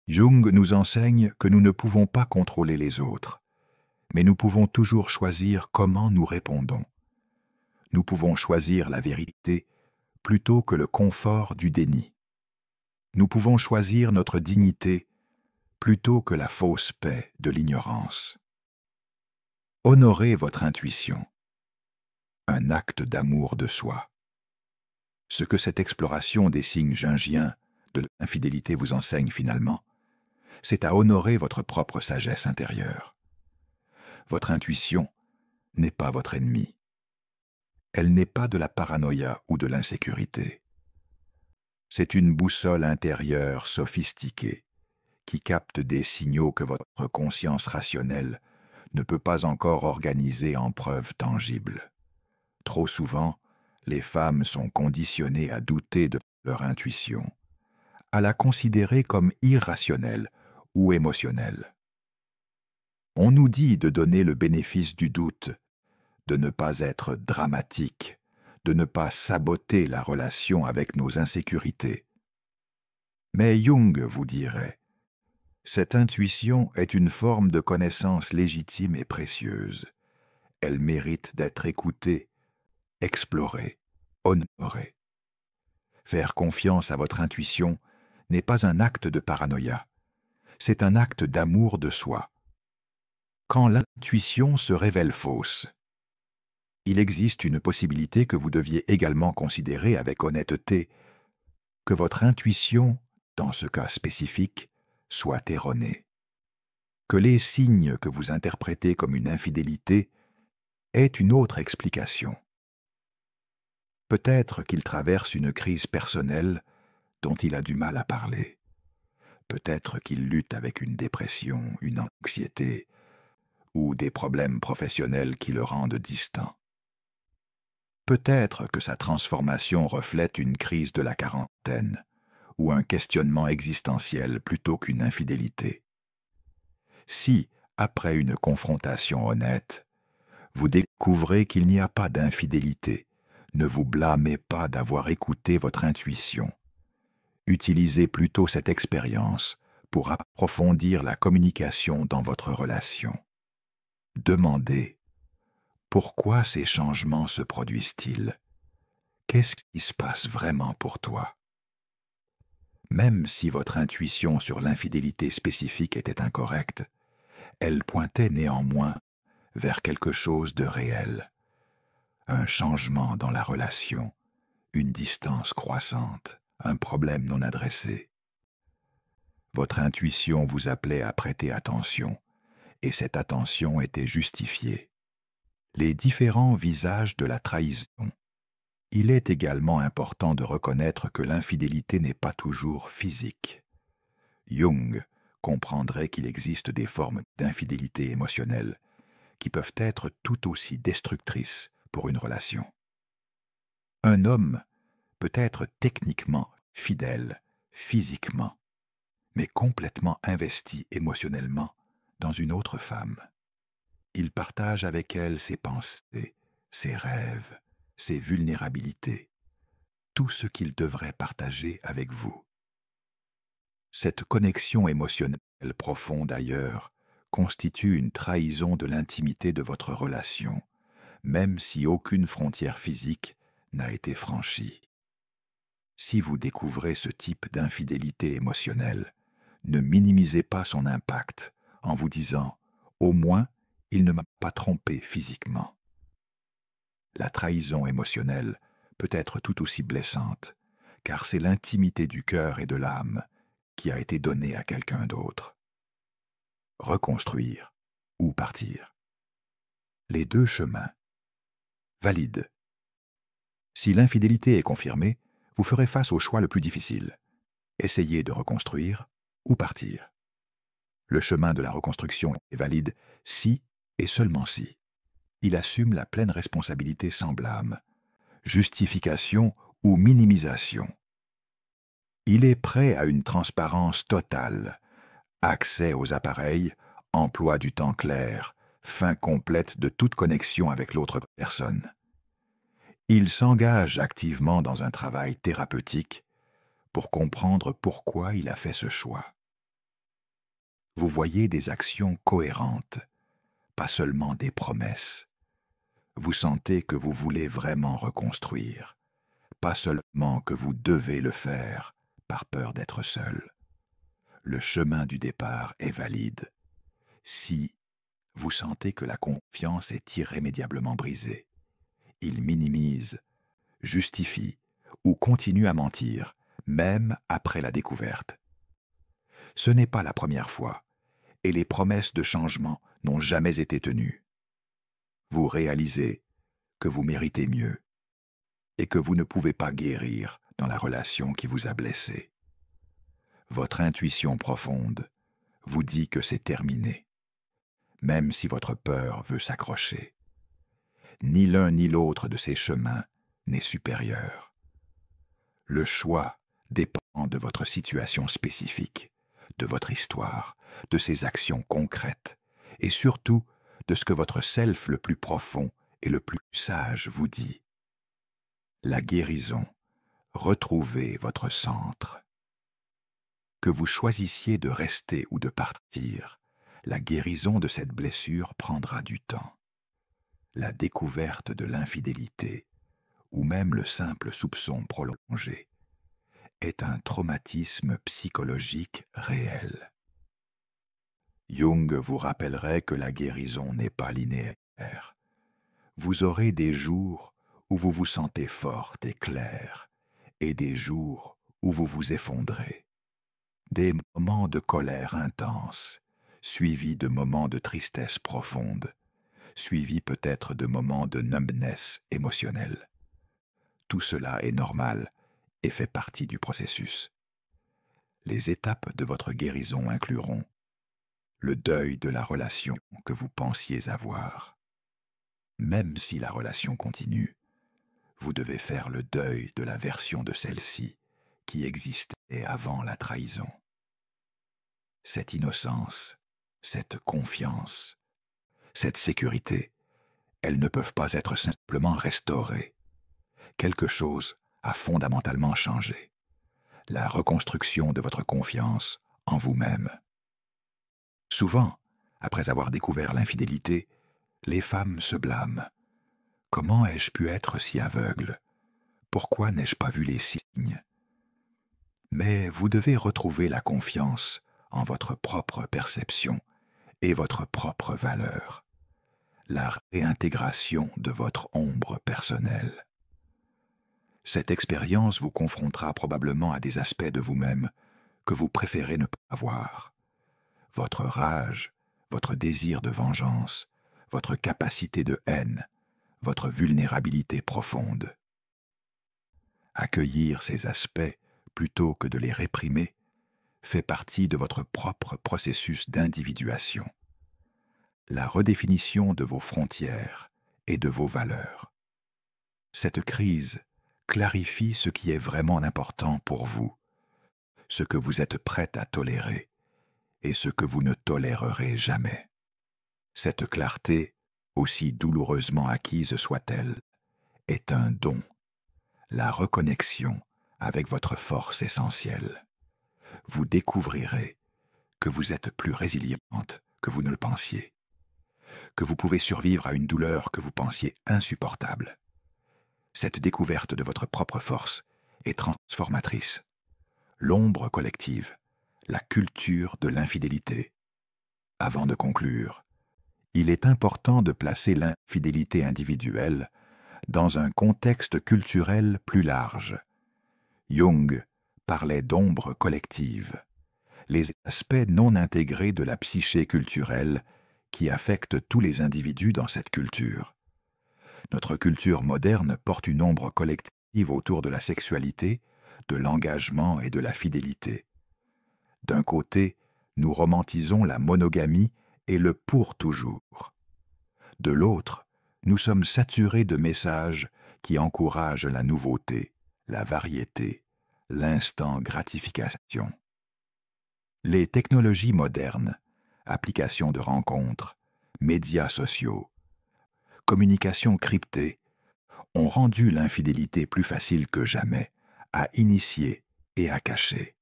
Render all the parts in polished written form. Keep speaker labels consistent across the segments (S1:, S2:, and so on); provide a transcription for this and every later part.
S1: Jung nous enseigne que nous ne pouvons pas contrôler les autres, mais nous pouvons toujours choisir comment nous répondons. Nous pouvons choisir la vérité plutôt que le confort du déni. Nous pouvons choisir notre dignité plutôt que la fausse paix de l'ignorance. Honorez votre intuition, un acte d'amour de soi. Ce que cette exploration des signes jungiens de l'infidélité vous enseigne finalement, c'est à honorer votre propre sagesse intérieure. Votre intuition n'est pas votre ennemi. Elle n'est pas de la paranoïa ou de l'insécurité. C'est une boussole intérieure sophistiquée qui capte des signaux que votre conscience rationnelle ne peut pas encore organiser en preuves tangibles. Trop souvent, les femmes sont conditionnées à douter de leur intuition, à la considérer comme irrationnelle ou émotionnelle. On nous dit de donner le bénéfice du doute, de ne pas être dramatique, de ne pas saboter la relation avec nos insécurités. Mais Jung vous dirait, cette intuition est une forme de connaissance légitime et précieuse. Elle mérite d'être écoutée, explorée, honorée. Faire confiance à votre intuition n'est pas un acte de paranoïa, c'est un acte d'amour de soi. Quand l'intuition se révèle fausse, il existe une possibilité que vous deviez également considérer avec honnêteté, que votre intuition, dans ce cas spécifique, soit erronée. Que les signes que vous interprétez comme une infidélité aient une autre explication. Peut-être qu'il traverse une crise personnelle dont il a du mal à parler. Peut-être qu'il lutte avec une dépression, une anxiété, ou des problèmes professionnels qui le rendent distant. Peut-être que sa transformation reflète une crise de la quarantaine, ou un questionnement existentiel plutôt qu'une infidélité. Si, après une confrontation honnête, vous découvrez qu'il n'y a pas d'infidélité, ne vous blâmez pas d'avoir écouté votre intuition. Utilisez plutôt cette expérience pour approfondir la communication dans votre relation. Demandez pourquoi ces changements se produisent-ils? Qu'est-ce qui se passe vraiment pour toi? Même si votre intuition sur l'infidélité spécifique était incorrecte, elle pointait néanmoins vers quelque chose de réel. Un changement dans la relation, une distance croissante, un problème non adressé. Votre intuition vous appelait à prêter attention, et cette attention était justifiée. Les différents visages de la trahison. Il est également important de reconnaître que l'infidélité n'est pas toujours physique. Jung comprendrait qu'il existe des formes d'infidélité émotionnelle qui peuvent être tout aussi destructrices pour une relation. Un homme peut être techniquement fidèle, physiquement, mais complètement investi émotionnellement dans une autre femme. Il partage avec elle ses pensées, ses rêves, ses vulnérabilités, tout ce qu'il devrait partager avec vous. Cette connexion émotionnelle profonde ailleurs constitue une trahison de l'intimité de votre relation, même si aucune frontière physique n'a été franchie. Si vous découvrez ce type d'infidélité émotionnelle, ne minimisez pas son impact en vous disant « au moins, il ne m'a pas trompé physiquement ». La trahison émotionnelle peut être tout aussi blessante, car c'est l'intimité du cœur et de l'âme qui a été donnée à quelqu'un d'autre. Reconstruire ou partir. Les deux chemins. Valide. Si l'infidélité est confirmée, vous ferez face au choix le plus difficile. Essayez de reconstruire ou partir. Le chemin de la reconstruction est valide si et seulement si il assume la pleine responsabilité sans blâme, justification ou minimisation. Il est prêt à une transparence totale, accès aux appareils, emploi du temps clair, fin complète de toute connexion avec l'autre personne. Il s'engage activement dans un travail thérapeutique pour comprendre pourquoi il a fait ce choix. vous voyez des actions cohérentes, pas seulement des promesses. Vous sentez que vous voulez vraiment reconstruire, pas seulement que vous devez le faire par peur d'être seul. Le chemin du départ est valide. Si vous sentez que la confiance est irrémédiablement brisée, il minimise, justifie ou continue à mentir, même après la découverte. Ce n'est pas la première fois, et les promesses de changement n'ont jamais été tenues. Vous réalisez que vous méritez mieux et que vous ne pouvez pas guérir dans la relation qui vous a blessé. Votre intuition profonde vous dit que c'est terminé, même si votre peur veut s'accrocher. Ni l'un ni l'autre de ces chemins n'est supérieur. Le choix dépend de votre situation spécifique, de votre histoire, de ses actions concrètes, et surtout de ce que votre self le plus profond et le plus sage vous dit. La guérison, retrouvez votre centre. Que vous choisissiez de rester ou de partir, la guérison de cette blessure prendra du temps. La découverte de l'infidélité, ou même le simple soupçon prolongé, est un traumatisme psychologique réel. Jung vous rappellerait que la guérison n'est pas linéaire. Vous aurez des jours où vous vous sentez forte et claire, et des jours où vous vous effondrez. Des moments de colère intense, suivis de moments de tristesse profonde, suivis peut-être de moments de numbness émotionnelle. Tout cela est normal et fait partie du processus. Les étapes de votre guérison incluront le deuil de la relation que vous pensiez avoir. Même si la relation continue, vous devez faire le deuil de la version de celle-ci qui existait avant la trahison. Cette innocence, cette confiance, cette sécurité, elles ne peuvent pas être simplement restaurées. Quelque chose a fondamentalement changé. La reconstruction de votre confiance en vous-même. Souvent, après avoir découvert l'infidélité, les femmes se blâment. Comment ai-je pu être si aveugle? Pourquoi n'ai-je pas vu les signes? Mais vous devez retrouver la confiance en votre propre perception et votre propre valeur. La réintégration de votre ombre personnelle. Cette expérience vous confrontera probablement à des aspects de vous-même que vous préférez ne pas voir. Votre rage, votre désir de vengeance, votre capacité de haine, votre vulnérabilité profonde. Accueillir ces aspects plutôt que de les réprimer fait partie de votre propre processus d'individuation. La redéfinition de vos frontières et de vos valeurs. Cette crise clarifie ce qui est vraiment important pour vous, ce que vous êtes prête à tolérer et ce que vous ne tolérerez jamais. Cette clarté, aussi douloureusement acquise soit-elle, est un don, la reconnexion avec votre force essentielle. Vous découvrirez que vous êtes plus résiliente que vous ne le pensiez, que vous pouvez survivre à une douleur que vous pensiez insupportable. Cette découverte de votre propre force est transformatrice. L'ombre collective, la culture de l'infidélité. Avant de conclure, il est important de placer l'infidélité individuelle dans un contexte culturel plus large. Jung parlait d'ombre collective, les aspects non intégrés de la psyché culturelle qui affectent tous les individus dans cette culture. Notre culture moderne porte une ombre collective autour de la sexualité, de l'engagement et de la fidélité. D'un côté, nous romantisons la monogamie et le pour toujours. De l'autre, nous sommes saturés de messages qui encouragent la nouveauté, la variété, l'instant gratification. Les technologies modernes, applications de rencontres, médias sociaux, communication cryptée, ont rendu l'infidélité plus facile que jamais à initier et à cacher.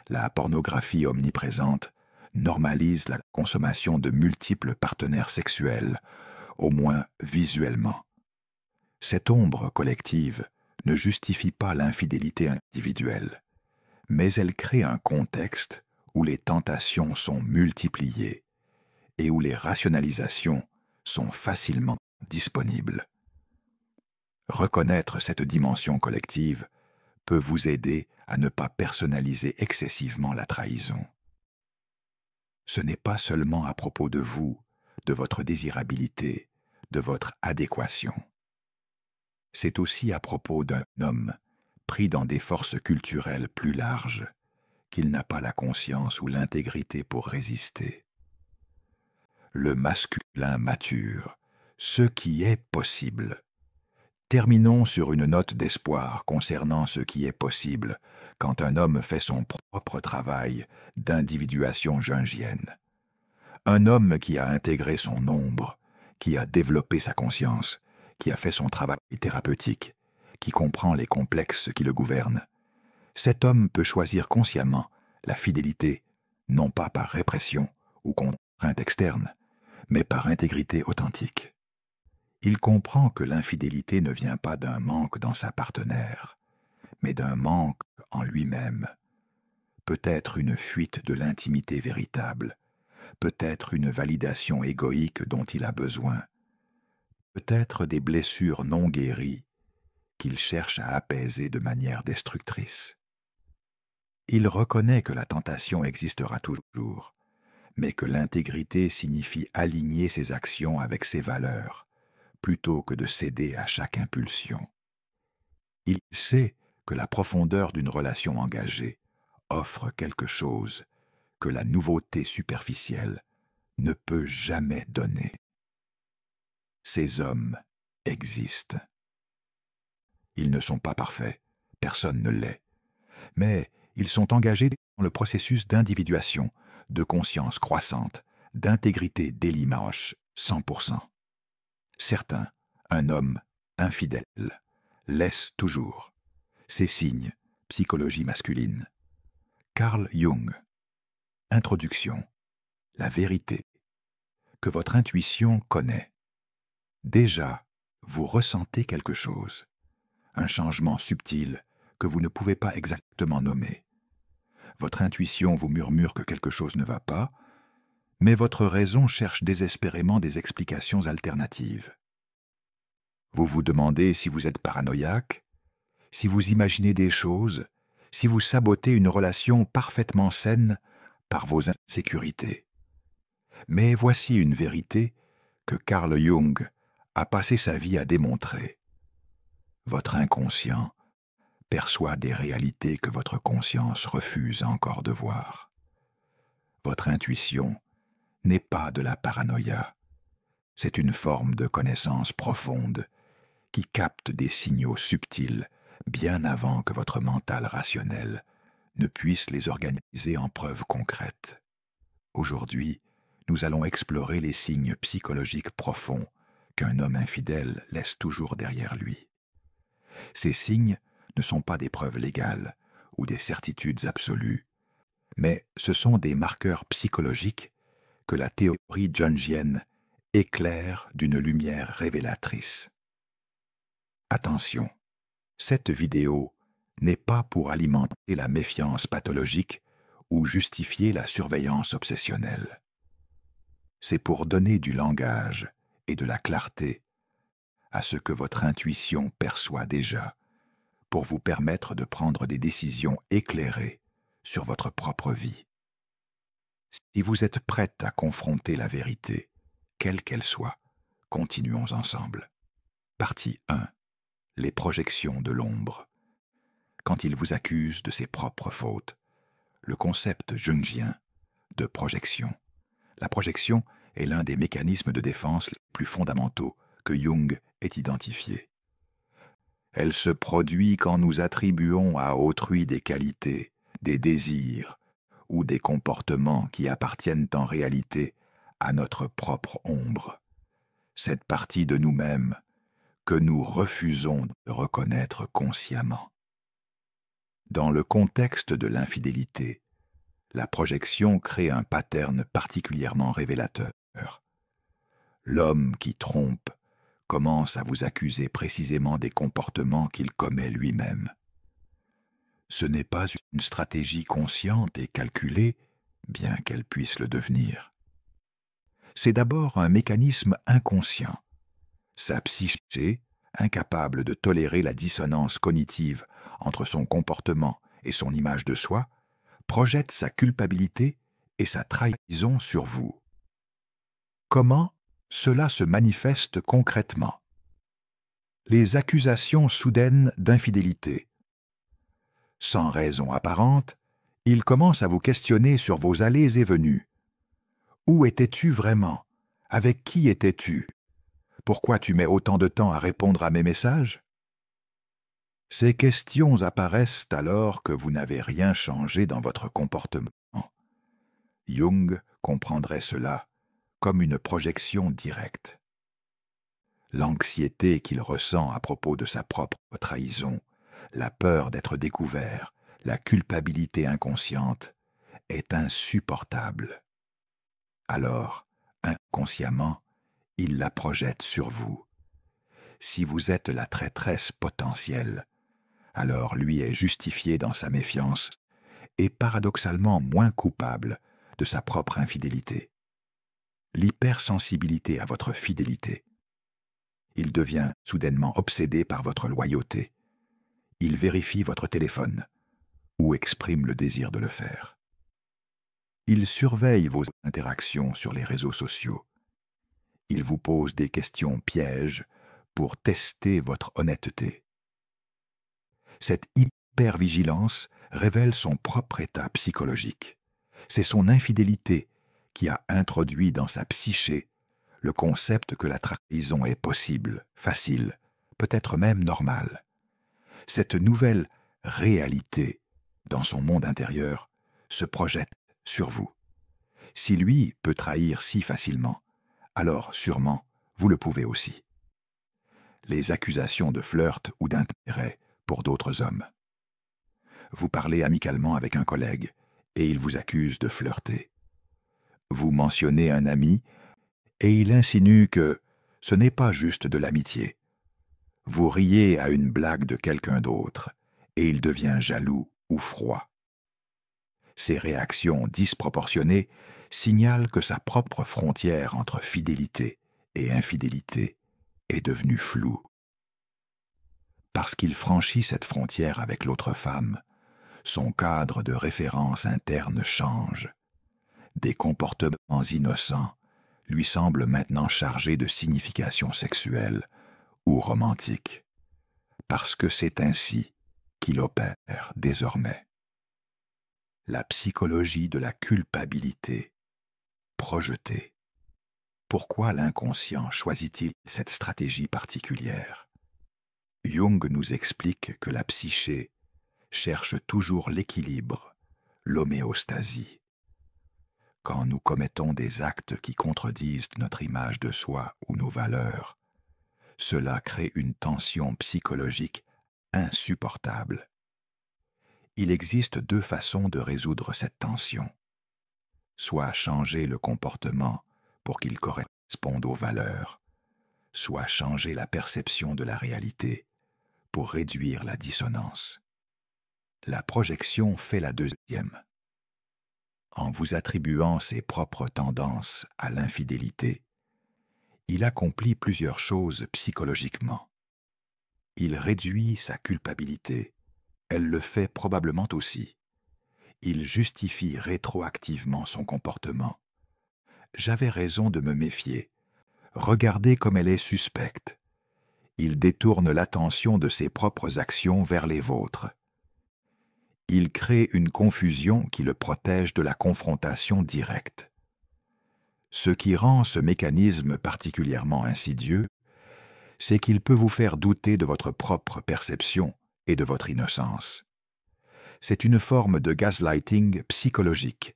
S1: La pornographie omniprésente normalise la consommation de multiples partenaires sexuels, au moins visuellement. Cette ombre collective ne justifie pas l'infidélité individuelle, mais elle crée un contexte où les tentations sont multipliées et où les rationalisations sont facilement disponibles. Reconnaître cette dimension collective peut vous aider à ne pas personnaliser excessivement la trahison. Ce n'est pas seulement à propos de vous, de votre désirabilité, de votre adéquation. C'est aussi à propos d'un homme pris dans des forces culturelles plus larges, qu'il n'a pas la conscience ou l'intégrité pour résister. Le masculin mature, ce qui est possible. Terminons sur une note d'espoir concernant ce qui est possible quand un homme fait son propre travail d'individuation jungienne. Un homme qui a intégré son ombre, qui a développé sa conscience, qui a fait son travail thérapeutique, qui comprend les complexes qui le gouvernent. Cet homme peut choisir consciemment la fidélité, non pas par répression ou contrainte externe, mais par intégrité authentique. Il comprend que l'infidélité ne vient pas d'un manque dans sa partenaire, mais d'un manque en lui-même. Peut-être une fuite de l'intimité véritable, peut-être une validation égoïque dont il a besoin, peut-être des blessures non guéries qu'il cherche à apaiser de manière destructrice. Il reconnaît que la tentation existera toujours, mais que l'intégrité signifie aligner ses actions avec ses valeurs, plutôt que de céder à chaque impulsion. Il sait que la profondeur d'une relation engagée offre quelque chose que la nouveauté superficielle ne peut jamais donner. Ces hommes existent. Ils ne sont pas parfaits, personne ne l'est, mais ils sont engagés dans le processus d'individuation, de conscience croissante, d'intégrité d'Elimaosh 100%. Certains, un homme infidèle, laisse toujours. Ces signes, psychologie masculine. Carl Jung. Introduction. La vérité que votre intuition connaît. Déjà, vous ressentez quelque chose, un changement subtil que vous ne pouvez pas exactement nommer. Votre intuition vous murmure que quelque chose ne va pas, mais votre raison cherche désespérément des explications alternatives. Vous vous demandez si vous êtes paranoïaque, si vous imaginez des choses, si vous sabotez une relation parfaitement saine par vos insécurités. Mais voici une vérité que Carl Jung a passé sa vie à démontrer. Votre inconscient perçoit des réalités que votre conscience refuse encore de voir. Votre intuition n'est pas de la paranoïa, c'est une forme de connaissance profonde qui capte des signaux subtils bien avant que votre mental rationnel ne puisse les organiser en preuves concrètes. Aujourd'hui, nous allons explorer les signes psychologiques profonds qu'un homme infidèle laisse toujours derrière lui. Ces signes ne sont pas des preuves légales ou des certitudes absolues, mais ce sont des marqueurs psychologiques que la théorie jungienne éclaire d'une lumière révélatrice. Attention, cette vidéo n'est pas pour alimenter la méfiance pathologique ou justifier la surveillance obsessionnelle. C'est pour donner du langage et de la clarté à ce que votre intuition perçoit déjà, pour vous permettre de prendre des décisions éclairées sur votre propre vie. Si vous êtes prête à confronter la vérité, quelle qu'elle soit, continuons ensemble. Partie 1. Les projections de l'ombre. Quand il vous accuse de ses propres fautes, le concept jungien de projection. La projection est l'un des mécanismes de défense les plus fondamentaux que Jung ait identifiés. Elle se produit quand nous attribuons à autrui des qualités, des désirs ou des comportements qui appartiennent en réalité à notre propre ombre, cette partie de nous-mêmes que nous refusons de reconnaître consciemment. Dans le contexte de l'infidélité, La projection crée un pattern particulièrement révélateur. L'homme qui trompe commence à vous accuser précisément des comportements qu'il commet lui-même. Ce n'est pas une stratégie consciente et calculée, bien qu'elle puisse le devenir. C'est d'abord un mécanisme inconscient. Sa psyché, incapable de tolérer la dissonance cognitive entre son comportement et son image de soi, projette sa culpabilité et sa trahison sur vous. Comment cela se manifeste concrètement? Les accusations soudaines d'infidélité. Sans raison apparente, il commence à vous questionner sur vos allées et venues. Où étais-tu vraiment? Avec qui étais-tu? Pourquoi tu mets autant de temps à répondre à mes messages? Ces questions apparaissent alors que vous n'avez rien changé dans votre comportement. Jung comprendrait cela comme une projection directe. L'anxiété qu'il ressent à propos de sa propre trahison, la peur d'être découvert, la culpabilité inconsciente, est insupportable. Alors, inconsciemment, il la projette sur vous. Si vous êtes la traîtresse potentielle, alors lui est justifié dans sa méfiance et paradoxalement moins coupable de sa propre infidélité. L'hypersensibilité à votre fidélité. Il devient soudainement obsédé par votre loyauté. Il vérifie votre téléphone ou exprime le désir de le faire. Il surveille vos interactions sur les réseaux sociaux. Il vous pose des questions pièges pour tester votre honnêteté. Cette hypervigilance révèle son propre état psychologique. C'est son infidélité qui a introduit dans sa psyché le concept que la trahison est possible, facile, peut-être même normale. Cette nouvelle réalité, dans son monde intérieur, se projette sur vous. Si lui peut trahir si facilement, alors sûrement vous le pouvez aussi. Les accusations de flirt ou d'intérêt pour d'autres hommes. Vous parlez amicalement avec un collègue et il vous accuse de flirter. Vous mentionnez un ami et il insinue que ce n'est pas juste de l'amitié. Vous riez à une blague de quelqu'un d'autre et il devient jaloux ou froid. Ces réactions disproportionnées signalent que sa propre frontière entre fidélité et infidélité est devenue floue. Parce qu'il franchit cette frontière avec l'autre femme, son cadre de référence interne change. Des comportements innocents lui semblent maintenant chargés de signification sexuelle ou romantique, parce que c'est ainsi qu'il opère désormais. La psychologie de la culpabilité projetée. Pourquoi l'inconscient choisit-il cette stratégie particulière? Jung nous explique que la psyché cherche toujours l'équilibre, l'homéostasie. Quand nous commettons des actes qui contredisent notre image de soi ou nos valeurs, cela crée une tension psychologique insupportable. Il existe deux façons de résoudre cette tension. Soit changer le comportement pour qu'il corresponde aux valeurs, soit changer la perception de la réalité pour réduire la dissonance. La projection fait la deuxième. En vous attribuant ses propres tendances à l'infidélité, il accomplit plusieurs choses psychologiquement. Il réduit sa culpabilité. Elle le fait probablement aussi. Il justifie rétroactivement son comportement. J'avais raison de me méfier. Regardez comme elle est suspecte. Il détourne l'attention de ses propres actions vers les vôtres. Il crée une confusion qui le protège de la confrontation directe. Ce qui rend ce mécanisme particulièrement insidieux, c'est qu'il peut vous faire douter de votre propre perception et de votre innocence. C'est une forme de gaslighting psychologique,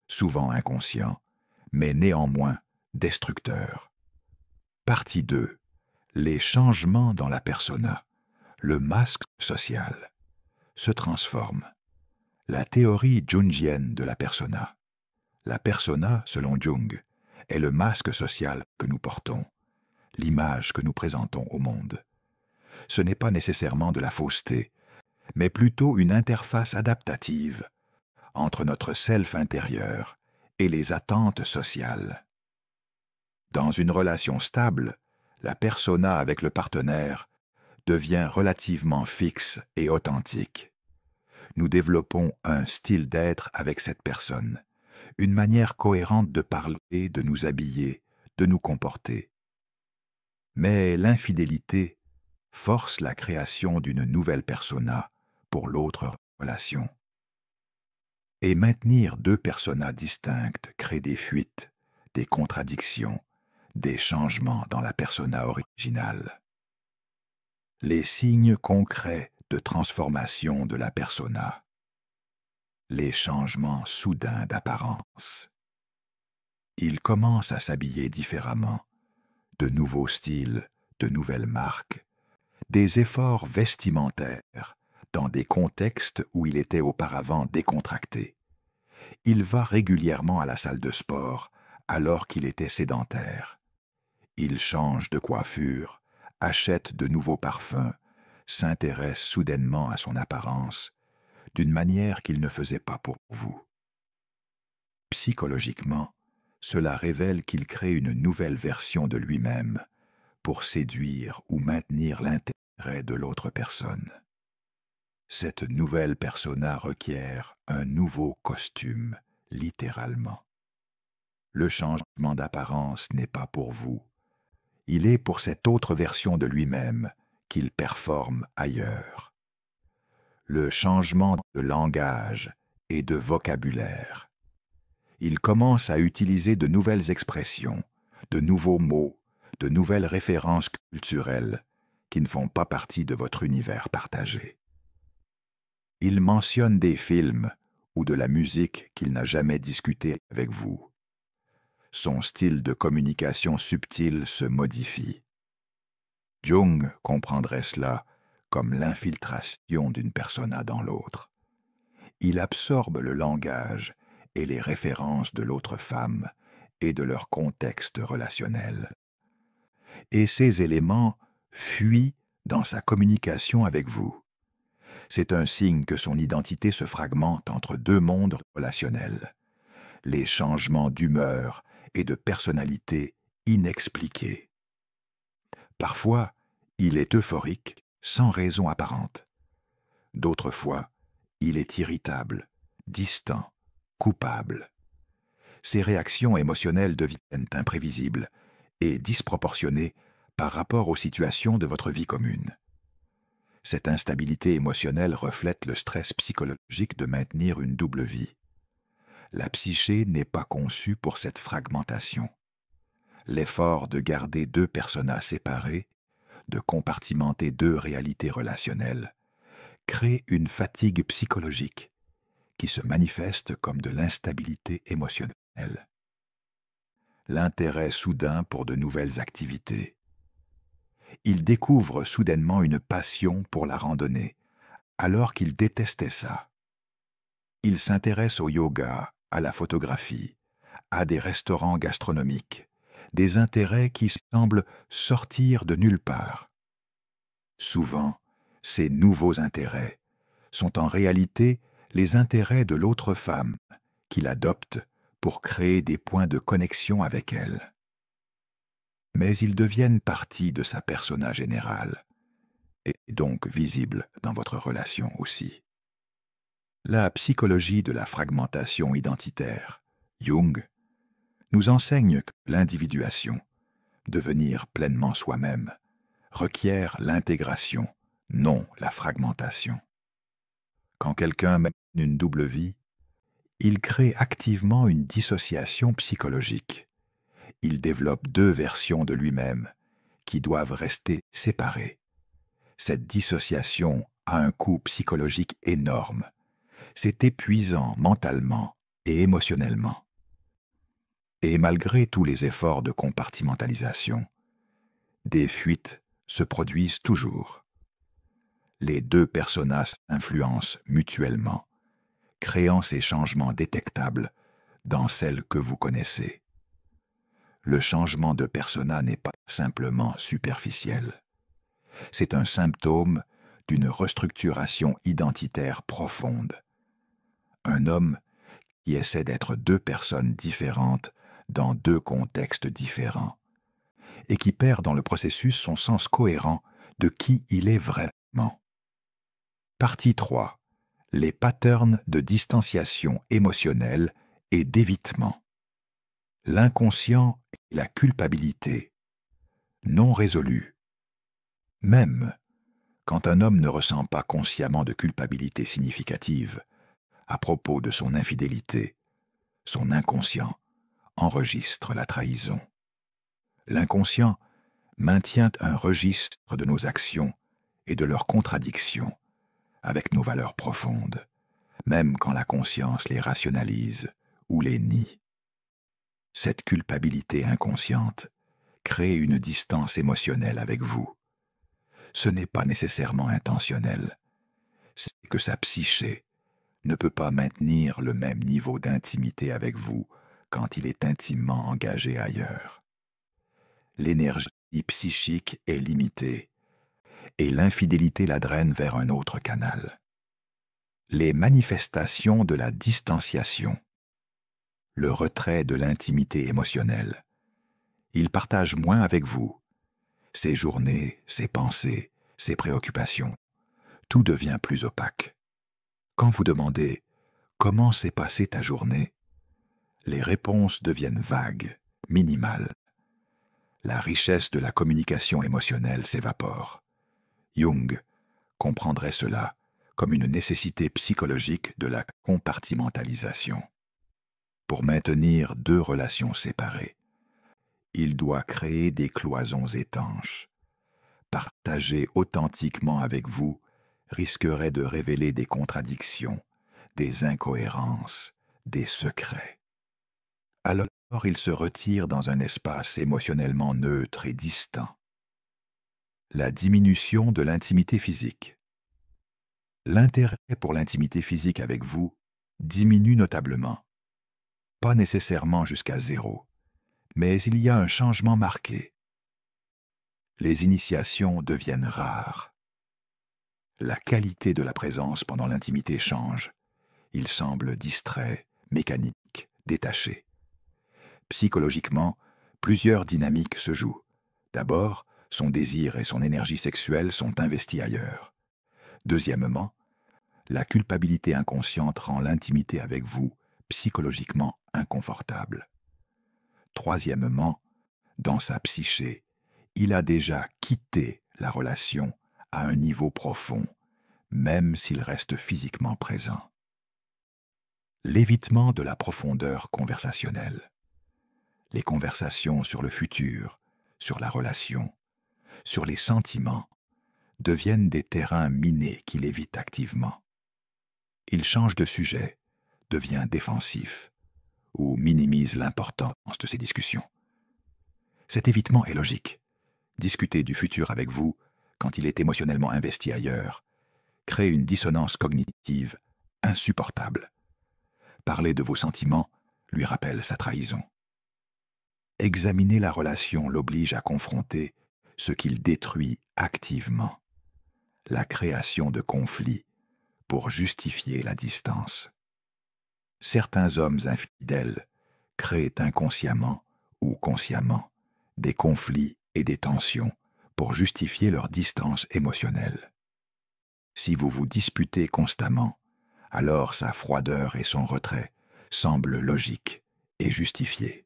S1: souvent inconscient, mais néanmoins destructeur. Partie 2. Les changements dans la persona, le masque social, se transforme. La théorie jungienne de la persona. La persona, selon Jung, est le masque social que nous portons, l'image que nous présentons au monde. Ce n'est pas nécessairement de la fausseté, mais plutôt une interface adaptative entre notre self intérieur et les attentes sociales. Dans une relation stable, la persona avec le partenaire devient relativement fixe et authentique. Nous développons un style d'être avec cette personne, une manière cohérente de parler, de nous habiller, de nous comporter. Mais l'infidélité force la création d'une nouvelle persona pour l'autre relation. Et maintenir deux personas distinctes crée des fuites, des contradictions, des changements dans la persona originale. Les signes concrets de transformation de la persona. Les changements soudains d'apparence. Il commence à s'habiller différemment, de nouveaux styles, de nouvelles marques, des efforts vestimentaires dans des contextes où il était auparavant décontracté. Il va régulièrement à la salle de sport alors qu'il était sédentaire. Il change de coiffure, achète de nouveaux parfums, s'intéresse soudainement à son apparence, d'une manière qu'il ne faisait pas pour vous. Psychologiquement, cela révèle qu'il crée une nouvelle version de lui-même pour séduire ou maintenir l'intérêt de l'autre personne. Cette nouvelle persona requiert un nouveau costume, littéralement. Le changement d'apparence n'est pas pour vous. Il est pour cette autre version de lui-même qu'il performe ailleurs. Le changement de langage et de vocabulaire. Il commence à utiliser de nouvelles expressions, de nouveaux mots, de nouvelles références culturelles qui ne font pas partie de votre univers partagé. Il mentionne des films ou de la musique qu'il n'a jamais discuté avec vous. Son style de communication subtil se modifie. Jung comprendrait cela comme l'infiltration d'une persona dans l'autre. Il absorbe le langage et les références de l'autre femme et de leur contexte relationnel. Et ces éléments fuient dans sa communication avec vous. C'est un signe que son identité se fragmente entre deux mondes relationnels. Les changements d'humeur et de personnalité inexpliqués. Parfois, il est euphorique sans raison apparente. D'autres fois, il est irritable, distant, coupable. Ses réactions émotionnelles deviennent imprévisibles et disproportionnées par rapport aux situations de votre vie commune. Cette instabilité émotionnelle reflète le stress psychologique de maintenir une double vie. La psyché n'est pas conçue pour cette fragmentation. L'effort de garder deux personas séparés, de compartimenter deux réalités relationnelles, crée une fatigue psychologique qui se manifeste comme de l'instabilité émotionnelle. L'intérêt soudain pour de nouvelles activités. Il découvre soudainement une passion pour la randonnée, alors qu'il détestait ça. Il s'intéresse au yoga, à la photographie, à des restaurants gastronomiques, des intérêts qui semblent sortir de nulle part. Souvent, ces nouveaux intérêts sont en réalité les intérêts de l'autre femme qu'il adopte pour créer des points de connexion avec elle. Mais ils deviennent partie de sa persona générale, et donc visibles dans votre relation aussi. La psychologie de la fragmentation identitaire, Jung, nous enseigne que l'individuation, devenir pleinement soi-même, requiert l'intégration, non la fragmentation. Quand quelqu'un mène une double vie, il crée activement une dissociation psychologique. Il développe deux versions de lui-même qui doivent rester séparées. Cette dissociation a un coût psychologique énorme. C'est épuisant mentalement et émotionnellement. Et malgré tous les efforts de compartimentalisation, des fuites se produisent toujours. Les deux personas influencent mutuellement, créant ces changements détectables dans celle que vous connaissez. Le changement de persona n'est pas simplement superficiel. C'est un symptôme d'une restructuration identitaire profonde. Un homme qui essaie d'être deux personnes différentes dans deux contextes différents et qui perd dans le processus son sens cohérent de qui il est vraiment. Partie 3. Les patterns de distanciation émotionnelle et d'évitement. L'inconscient et la culpabilité, non résolus. Même quand un homme ne ressent pas consciemment de culpabilité significative à propos de son infidélité, son inconscient enregistre la trahison. L'inconscient maintient un registre de nos actions et de leurs contradictions avec nos valeurs profondes, même quand la conscience les rationalise ou les nie. Cette culpabilité inconsciente crée une distance émotionnelle avec vous. Ce n'est pas nécessairement intentionnel, c'est que sa psyché ne peut pas maintenir le même niveau d'intimité avec vous quand il est intimement engagé ailleurs. L'énergie psychique est limitée et l'infidélité la draine vers un autre canal. Les manifestations de la distanciation, le retrait de l'intimité émotionnelle. Il partage moins avec vous. Ses journées, ses pensées, ses préoccupations, tout devient plus opaque. Quand vous demandez « Comment s'est passée ta journée ?», les réponses deviennent vagues, minimales. La richesse de la communication émotionnelle s'évapore. Jung comprendrait cela comme une nécessité psychologique de la compartimentalisation. Pour maintenir deux relations séparées, il doit créer des cloisons étanches. Partager authentiquement avec vous risquerait de révéler des contradictions, des incohérences, des secrets. Alors il se retire dans un espace émotionnellement neutre et distant. La diminution de l'intimité physique. L'intérêt pour l'intimité physique avec vous diminue notablement. Pas nécessairement jusqu'à 0, mais il y a un changement marqué. Les initiations deviennent rares. La qualité de la présence pendant l'intimité change. Il semble distrait, mécanique, détaché. Psychologiquement, plusieurs dynamiques se jouent. D'abord, son désir et son énergie sexuelle sont investis ailleurs. Deuxièmement, la culpabilité inconsciente rend l'intimité avec vous psychologiquement inconfortable. Troisièmement, dans sa psyché, il a déjà quitté la relation à un niveau profond, même s'il reste physiquement présent. L'évitement de la profondeur conversationnelle. Les conversations sur le futur, sur la relation, sur les sentiments, deviennent des terrains minés qu'il évite activement. Il change de sujet, devient défensif, ou minimise l'importance de ces discussions. Cet évitement est logique. Discuter du futur avec vous, quand il est émotionnellement investi ailleurs, crée une dissonance cognitive insupportable. Parler de vos sentiments lui rappelle sa trahison. Examiner la relation l'oblige à confronter ce qu'il détruit activement, la création de conflits pour justifier la distance. Certains hommes infidèles créent inconsciemment ou consciemment des conflits et des tensions pour justifier leur distance émotionnelle. Si vous vous disputez constamment, alors sa froideur et son retrait semblent logiques et justifiés.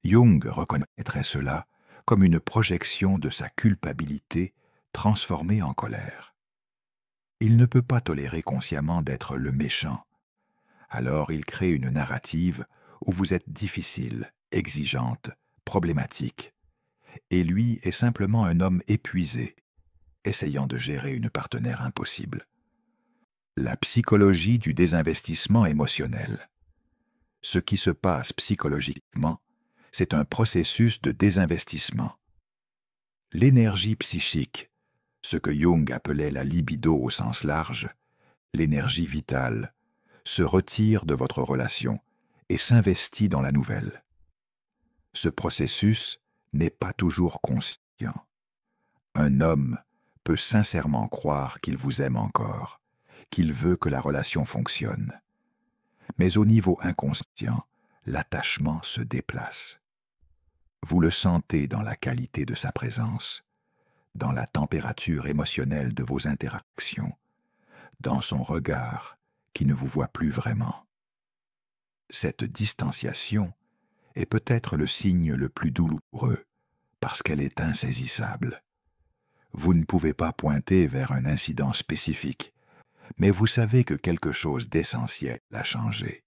S1: Jung reconnaîtrait cela comme une projection de sa culpabilité transformée en colère. Il ne peut pas tolérer consciemment d'être le méchant. Alors il crée une narrative où vous êtes difficile, exigeante, problématique, et lui est simplement un homme épuisé, essayant de gérer une partenaire impossible. La psychologie du désinvestissement émotionnel. Ce qui se passe psychologiquement, c'est un processus de désinvestissement. L'énergie psychique, ce que Jung appelait la libido au sens large, l'énergie vitale, se retire de votre relation et s'investit dans la nouvelle. Ce processus n'est pas toujours conscient. Un homme peut sincèrement croire qu'il vous aime encore, qu'il veut que la relation fonctionne. Mais au niveau inconscient, l'attachement se déplace. Vous le sentez dans la qualité de sa présence, dans la température émotionnelle de vos interactions, dans son regard qui ne vous voit plus vraiment. Cette distanciation est peut-être le signe le plus douloureux, parce qu'elle est insaisissable. Vous ne pouvez pas pointer vers un incident spécifique, mais vous savez que quelque chose d'essentiel a changé.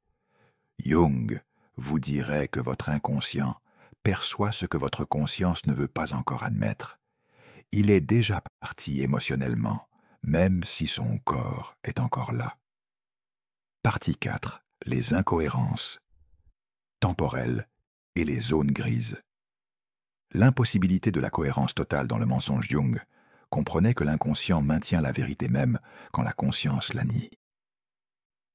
S1: Jung vous dirait que votre inconscient perçoit ce que votre conscience ne veut pas encore admettre. Il est déjà parti émotionnellement, même si son corps est encore là. Partie 4. Les incohérences temporelles et les zones grises. L'impossibilité de la cohérence totale dans le mensonge Jung comprenait que l'inconscient maintient la vérité même quand la conscience la nie.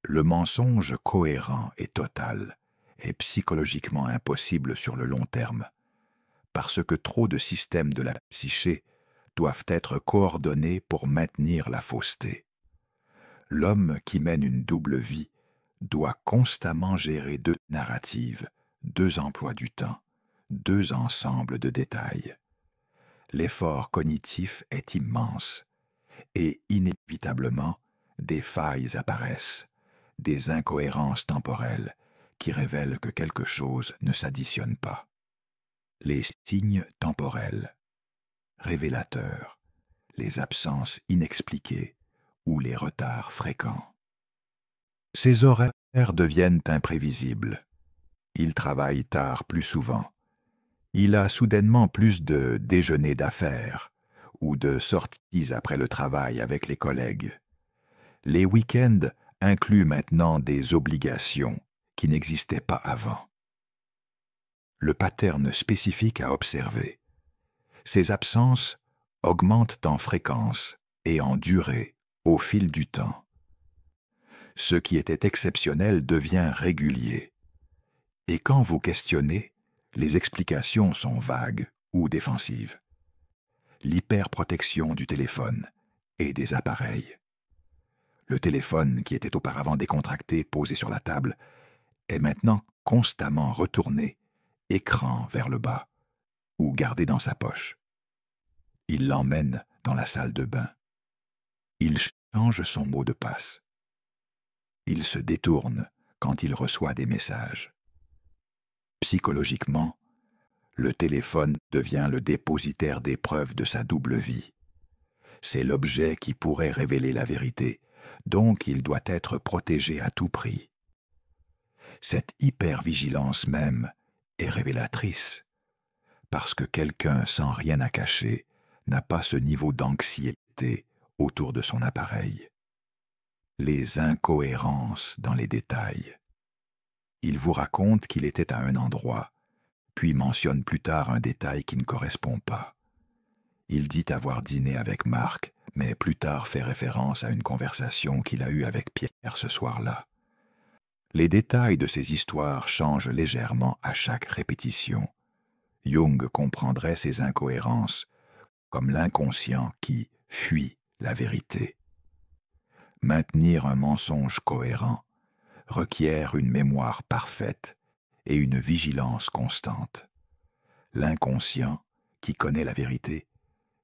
S1: Le mensonge cohérent et total est psychologiquement impossible sur le long terme, parce que trop de systèmes de la psyché doivent être coordonnés pour maintenir la fausseté. L'homme qui mène une double vie doit constamment gérer deux narratives, deux emplois du temps, deux ensembles de détails. L'effort cognitif est immense et inévitablement des failles apparaissent, des incohérences temporelles qui révèlent que quelque chose ne s'additionne pas. Les signes temporels, révélateurs, les absences inexpliquées ou les retards fréquents. Ces horaires deviennent imprévisibles. Il travaille tard plus souvent. Il a soudainement plus de déjeuners d'affaires ou de sorties après le travail avec les collègues. Les week-ends incluent maintenant des obligations qui n'existaient pas avant. Le pattern spécifique à observer. Ces absences augmentent en fréquence et en durée au fil du temps. Ce qui était exceptionnel devient régulier. Et quand vous questionnez, les explications sont vagues ou défensives. L'hyperprotection du téléphone et des appareils. Le téléphone, qui était auparavant décontracté, posé sur la table, est maintenant constamment retourné, écran vers le bas, ou gardé dans sa poche. Il l'emmène dans la salle de bain. Il change son mot de passe. Il se détourne quand il reçoit des messages. Psychologiquement, le téléphone devient le dépositaire des preuves de sa double vie. C'est l'objet qui pourrait révéler la vérité, donc il doit être protégé à tout prix. Cette hypervigilance même est révélatrice, parce que quelqu'un sans rien à cacher n'a pas ce niveau d'anxiété autour de son appareil. Les incohérences dans les détails. Il vous raconte qu'il était à un endroit, puis mentionne plus tard un détail qui ne correspond pas. Il dit avoir dîné avec Marc, mais plus tard fait référence à une conversation qu'il a eue avec Pierre ce soir-là. Les détails de ces histoires changent légèrement à chaque répétition. Jung comprendrait ces incohérences comme l'inconscient qui fuit la vérité. Maintenir un mensonge cohérent requiert une mémoire parfaite et une vigilance constante. L'inconscient, qui connaît la vérité,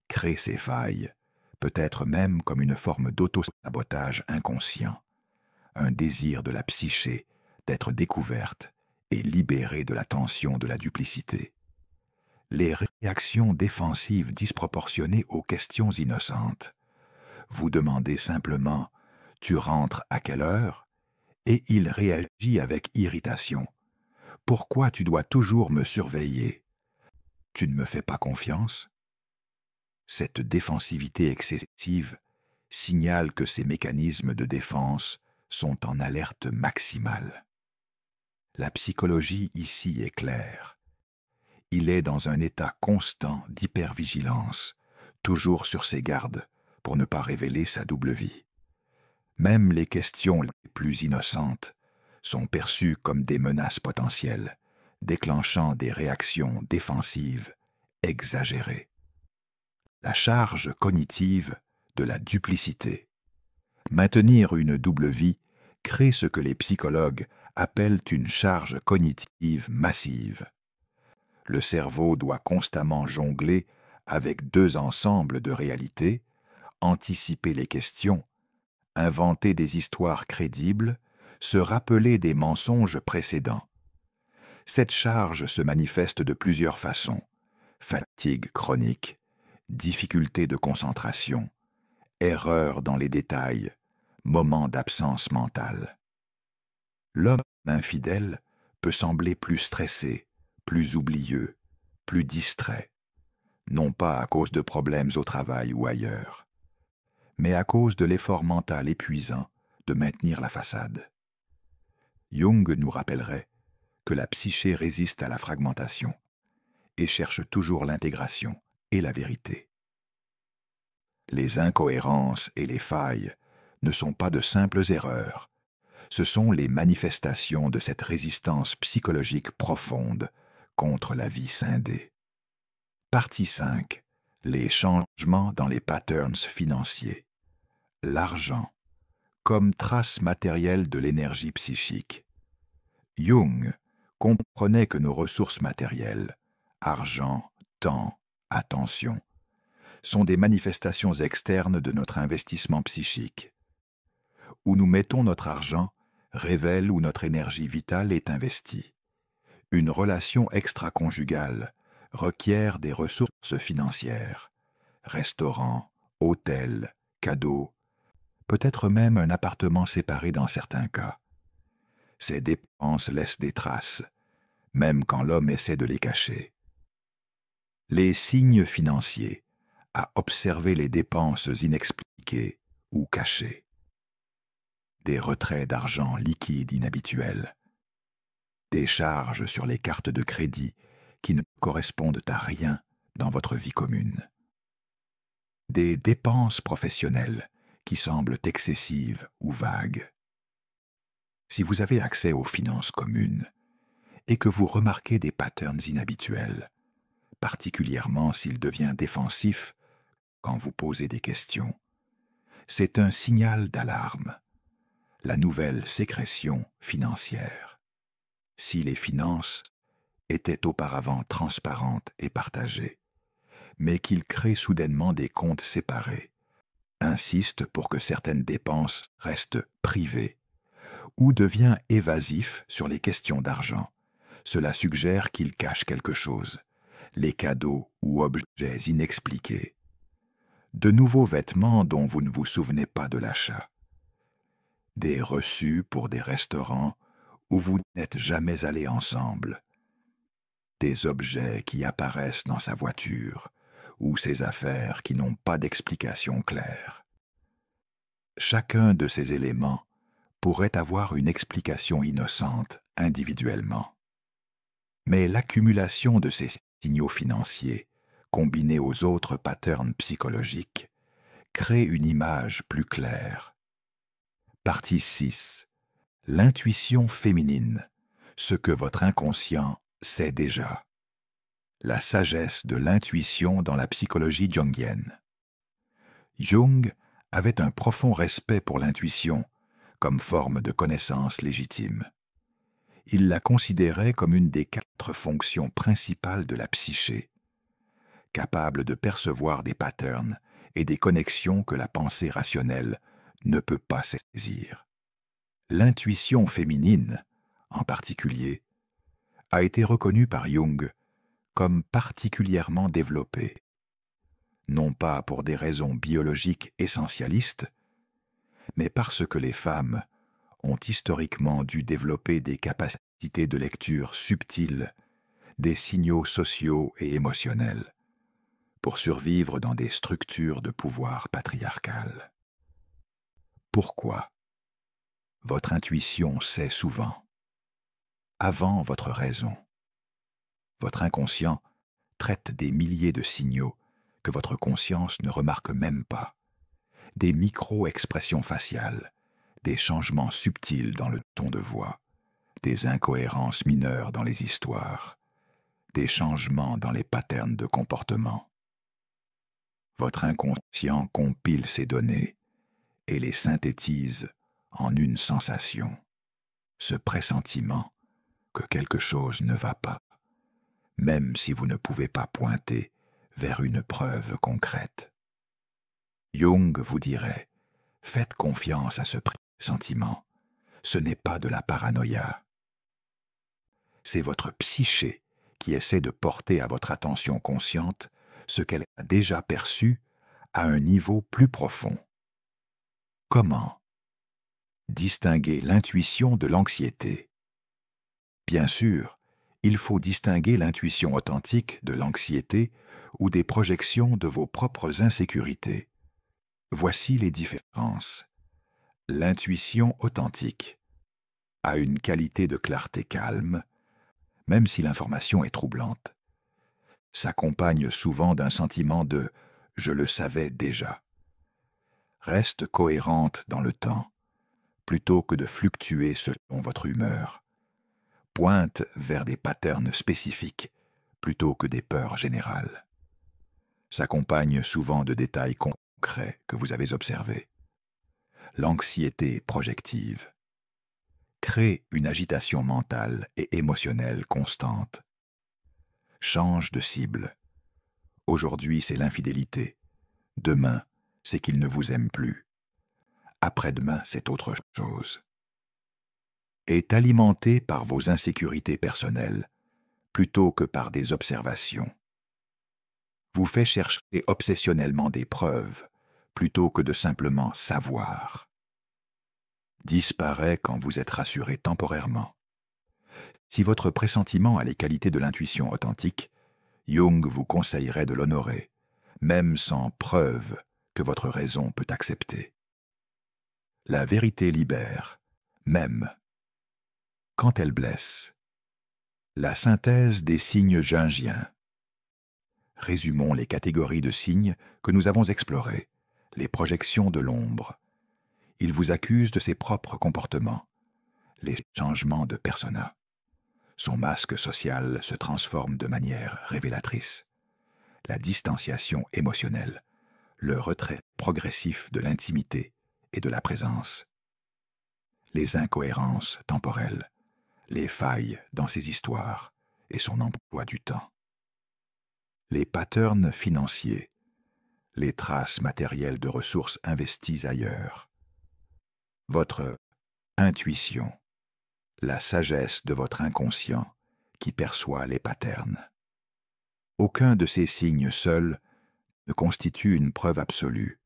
S1: crée ses failles, peut-être même comme une forme d'auto-sabotage inconscient, un désir de la psyché d'être découverte et libérée de la tension de la duplicité. Les réactions défensives disproportionnées aux questions innocentes. Vous demandez simplement « Tu rentres à quelle heure ?» et il réagit avec irritation. « Pourquoi tu dois toujours me surveiller ? Tu ne me fais pas confiance ?» Cette défensivité excessive signale que ces mécanismes de défense sont en alerte maximale. La psychologie ici est claire. Il est dans un état constant d'hypervigilance, toujours sur ses gardes pour ne pas révéler sa double vie. Même les questions les plus innocentes sont perçues comme des menaces potentielles, déclenchant des réactions défensives exagérées. La charge cognitive de la duplicité. Maintenir une double vie crée ce que les psychologues appellent une charge cognitive massive. Le cerveau doit constamment jongler avec deux ensembles de réalités, anticiper les questions, inventer des histoires crédibles, se rappeler des mensonges précédents. Cette charge se manifeste de plusieurs façons: fatigue chronique, difficulté de concentration, erreur dans les détails, moments d'absence mentale. L'homme infidèle peut sembler plus stressé, plus oublieux, plus distrait, non pas à cause de problèmes au travail ou ailleurs, mais à cause de l'effort mental épuisant de maintenir la façade. Jung nous rappellerait que la psyché résiste à la fragmentation et cherche toujours l'intégration et la vérité. Les incohérences et les failles ne sont pas de simples erreurs, ce sont les manifestations de cette résistance psychologique profonde contre la vie scindée. Partie 5. Les changements dans les patterns financiers. L'argent, comme trace matérielle de l'énergie psychique. Jung comprenait que nos ressources matérielles, argent, temps, attention, sont des manifestations externes de notre investissement psychique. Où nous mettons notre argent révèle où notre énergie vitale est investie. Une relation extra-conjugale requiert des ressources financières, restaurants, hôtels, cadeaux, peut-être même un appartement séparé dans certains cas. Ces dépenses laissent des traces, même quand l'homme essaie de les cacher. Les signes financiers à observer les dépenses inexpliquées ou cachées. Des retraits d'argent liquide inhabituels. Des charges sur les cartes de crédit qui ne correspondent à rien dans votre vie commune. Des dépenses professionnelles qui semblent excessives ou vagues. Si vous avez accès aux finances communes et que vous remarquez des patterns inhabituels, particulièrement s'il devient défensif quand vous posez des questions, c'est un signal d'alarme, la nouvelle sécrétion financière. Si les finances étaient auparavant transparentes et partagées, mais qu'il crée soudainement des comptes séparés, insiste pour que certaines dépenses restent privées, ou devient évasif sur les questions d'argent, cela suggère qu'il cache quelque chose, les cadeaux ou objets inexpliqués, de nouveaux vêtements dont vous ne vous souvenez pas de l'achat, des reçus pour des restaurants où vous n'êtes jamais allés ensemble, des objets qui apparaissent dans sa voiture ou ses affaires qui n'ont pas d'explication claire. Chacun de ces éléments pourrait avoir une explication innocente individuellement. Mais l'accumulation de ces signaux financiers, combinés aux autres patterns psychologiques, crée une image plus claire. Partie 6. L'intuition féminine, ce que votre inconscient sait déjà. La sagesse de l'intuition dans la psychologie jungienne. Jung avait un profond respect pour l'intuition comme forme de connaissance légitime. Il la considérait comme une des 4 fonctions principales de la psyché, capable de percevoir des patterns et des connexions que la pensée rationnelle ne peut pas saisir. L'intuition féminine, en particulier, a été reconnue par Jung comme particulièrement développée, non pas pour des raisons biologiques essentialistes, mais parce que les femmes ont historiquement dû développer des capacités de lecture subtiles, des signaux sociaux et émotionnels, pour survivre dans des structures de pouvoir patriarcales. Pourquoi? Votre intuition sait souvent, avant votre raison. Votre inconscient traite des milliers de signaux que votre conscience ne remarque même pas, des micro-expressions faciales, des changements subtils dans le ton de voix, des incohérences mineures dans les histoires, des changements dans les patterns de comportement. Votre inconscient compile ces données et les synthétise en une sensation, ce pressentiment que quelque chose ne va pas, même si vous ne pouvez pas pointer vers une preuve concrète. Jung vous dirait, faites confiance à ce pressentiment, ce n'est pas de la paranoïa. C'est votre psyché qui essaie de porter à votre attention consciente ce qu'elle a déjà perçu à un niveau plus profond. Comment distinguer l'intuition de l'anxiété? Bien sûr, il faut distinguer l'intuition authentique de l'anxiété ou des projections de vos propres insécurités. Voici les différences. L'intuition authentique a une qualité de clarté calme, même si l'information est troublante. S'accompagne souvent d'un sentiment de « je le savais déjà ». Reste cohérente dans le temps, plutôt que de fluctuer selon votre humeur. Pointe vers des patterns spécifiques, plutôt que des peurs générales. S'accompagne souvent de détails concrets que vous avez observés. L'anxiété projective crée une agitation mentale et émotionnelle constante. Change de cible. Aujourd'hui, c'est l'infidélité. Demain, c'est qu'il ne vous aime plus. Après-demain, c'est autre chose. Est alimenté par vos insécurités personnelles, plutôt que par des observations. Vous fait chercher obsessionnellement des preuves, plutôt que de simplement savoir. Disparaît quand vous êtes rassuré temporairement. Si votre pressentiment a les qualités de l'intuition authentique, Jung vous conseillerait de l'honorer, même sans preuve que votre raison peut accepter. La vérité libère, même quand elle blesse. La synthèse des signes jungiens. Résumons les catégories de signes que nous avons explorées, les projections de l'ombre. Il vous accuse de ses propres comportements, les changements de persona. Son masque social se transforme de manière révélatrice. La distanciation émotionnelle, le retrait progressif de l'intimité et de la présence. Les incohérences temporelles, les failles dans ses histoires et son emploi du temps. Les patterns financiers, les traces matérielles de ressources investies ailleurs. Votre intuition, la sagesse de votre inconscient qui perçoit les patterns. Aucun de ces signes seuls ne constitue une preuve absolue,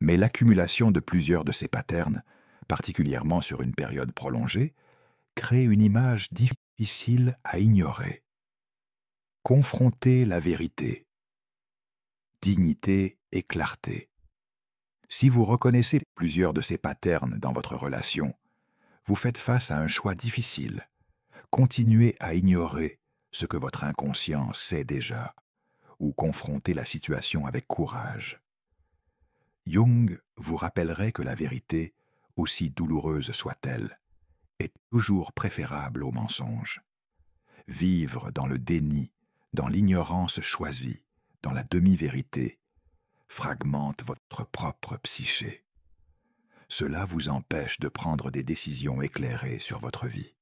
S1: mais l'accumulation de plusieurs de ces patterns, particulièrement sur une période prolongée, crée une image difficile à ignorer. Confrontez la vérité. Dignité et clarté. Si vous reconnaissez plusieurs de ces patterns dans votre relation, vous faites face à un choix difficile. Continuez à ignorer ce que votre inconscient sait déjà, ou confrontez la situation avec courage. Jung vous rappellerait que la vérité, aussi douloureuse soit-elle, est toujours préférable au mensonge. Vivre dans le déni, dans l'ignorance choisie, dans la demi-vérité, fragmente votre propre psyché. Cela vous empêche de prendre des décisions éclairées sur votre vie.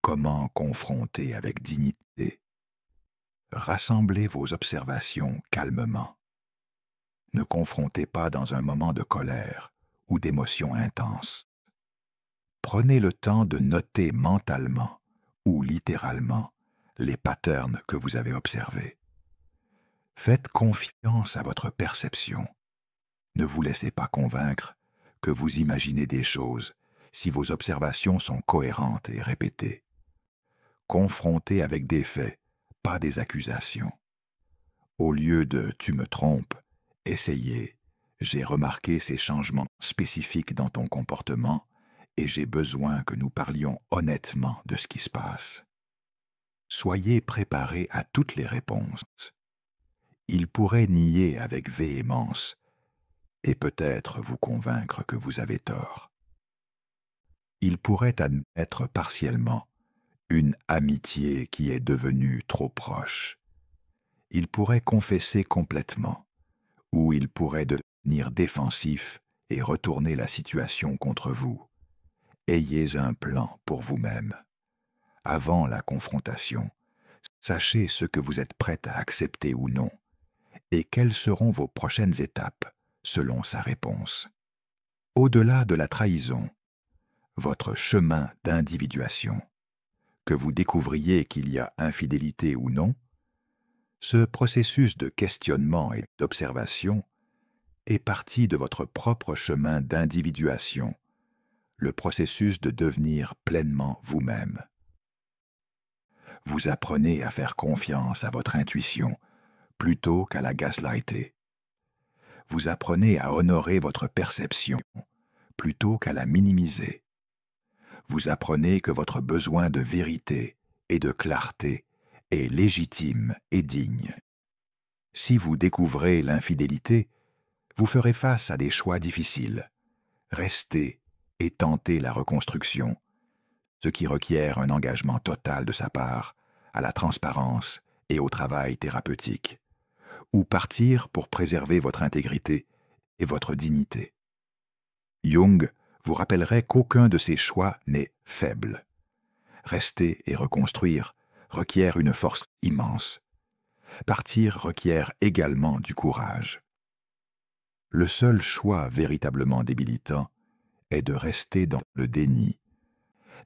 S1: Comment confronter avec dignité? Rassemblez vos observations calmement. Ne confrontez pas dans un moment de colère ou d'émotion intense. Prenez le temps de noter mentalement ou littéralement les patterns que vous avez observés. Faites confiance à votre perception. Ne vous laissez pas convaincre que vous imaginez des choses si vos observations sont cohérentes et répétées. Confrontez avec des faits, pas des accusations. Au lieu de « tu me trompes », essayez « j'ai remarqué ces changements spécifiques dans ton comportement et j'ai besoin que nous parlions honnêtement de ce qui se passe. » Soyez préparés à toutes les réponses. Il pourrait nier avec véhémence et peut-être vous convaincre que vous avez tort. Il pourrait admettre partiellement une amitié qui est devenue trop proche. Il pourrait confesser complètement, ou il pourrait devenir défensif et retourner la situation contre vous. Ayez un plan pour vous-même. Avant la confrontation, sachez ce que vous êtes prête à accepter ou non, et quelles seront vos prochaines étapes selon sa réponse. Au-delà de la trahison, votre chemin d'individuation, que vous découvriez qu'il y a infidélité ou non, ce processus de questionnement et d'observation est parti de votre propre chemin d'individuation, le processus de devenir pleinement vous-même. Vous apprenez à faire confiance à votre intuition plutôt qu'à la gaslighter. Vous apprenez à honorer votre perception plutôt qu'à la minimiser. Vous apprenez que votre besoin de vérité et de clarté est légitime et digne. Si vous découvrez l'infidélité, vous ferez face à des choix difficiles. Restez et tentez la reconstruction, ce qui requiert un engagement total de sa part à la transparence et au travail thérapeutique, ou partir pour préserver votre intégrité et votre dignité. Jung vous rappellerait qu'aucun de ces choix n'est faible. Rester et reconstruire requiert une force immense. Partir requiert également du courage. Le seul choix véritablement débilitant est de rester dans le déni,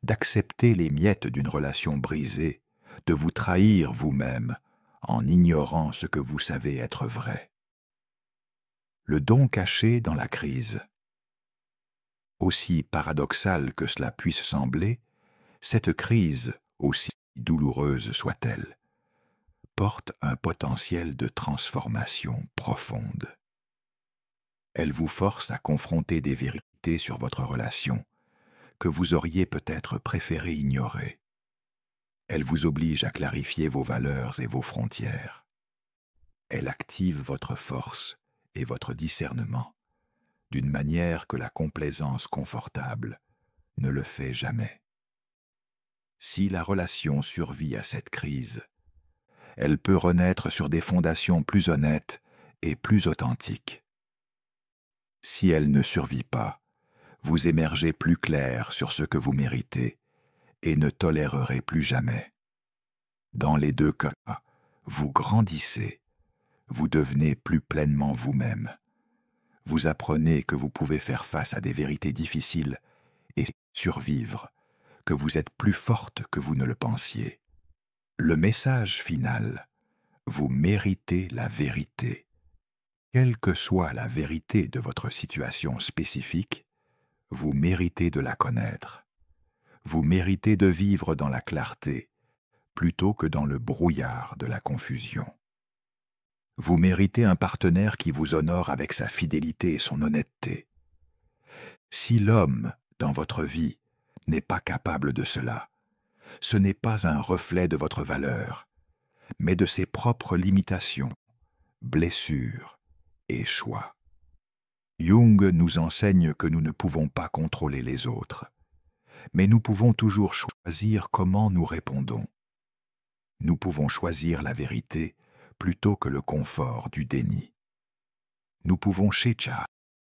S1: d'accepter les miettes d'une relation brisée, de vous trahir vous-même en ignorant ce que vous savez être vrai. Le don caché dans la crise. Aussi paradoxal que cela puisse sembler, cette crise, aussi douloureuse soit-elle, porte un potentiel de transformation profonde. Elle vous force à confronter des vérités sur votre relation que vous auriez peut-être préféré ignorer. Elle vous oblige à clarifier vos valeurs et vos frontières. Elle active votre force et votre discernement d'une manière que la complaisance confortable ne le fait jamais. Si la relation survit à cette crise, elle peut renaître sur des fondations plus honnêtes et plus authentiques. Si elle ne survit pas, vous émergez plus clair sur ce que vous méritez et ne tolérerez plus jamais. Dans les deux cas, vous grandissez, vous devenez plus pleinement vous-même. Vous apprenez que vous pouvez faire face à des vérités difficiles et survivre, que vous êtes plus forte que vous ne le pensiez. Le message final, vous méritez la vérité. Quelle que soit la vérité de votre situation spécifique, vous méritez de la connaître. Vous méritez de vivre dans la clarté, plutôt que dans le brouillard de la confusion. Vous méritez un partenaire qui vous honore avec sa fidélité et son honnêteté. Si l'homme, dans votre vie, n'est pas capable de cela, ce n'est pas un reflet de votre valeur, mais de ses propres limitations, blessures et choix. Jung nous enseigne que nous ne pouvons pas contrôler les autres, mais nous pouvons toujours choisir comment nous répondons. Nous pouvons choisir la vérité plutôt que le confort du déni. Nous pouvons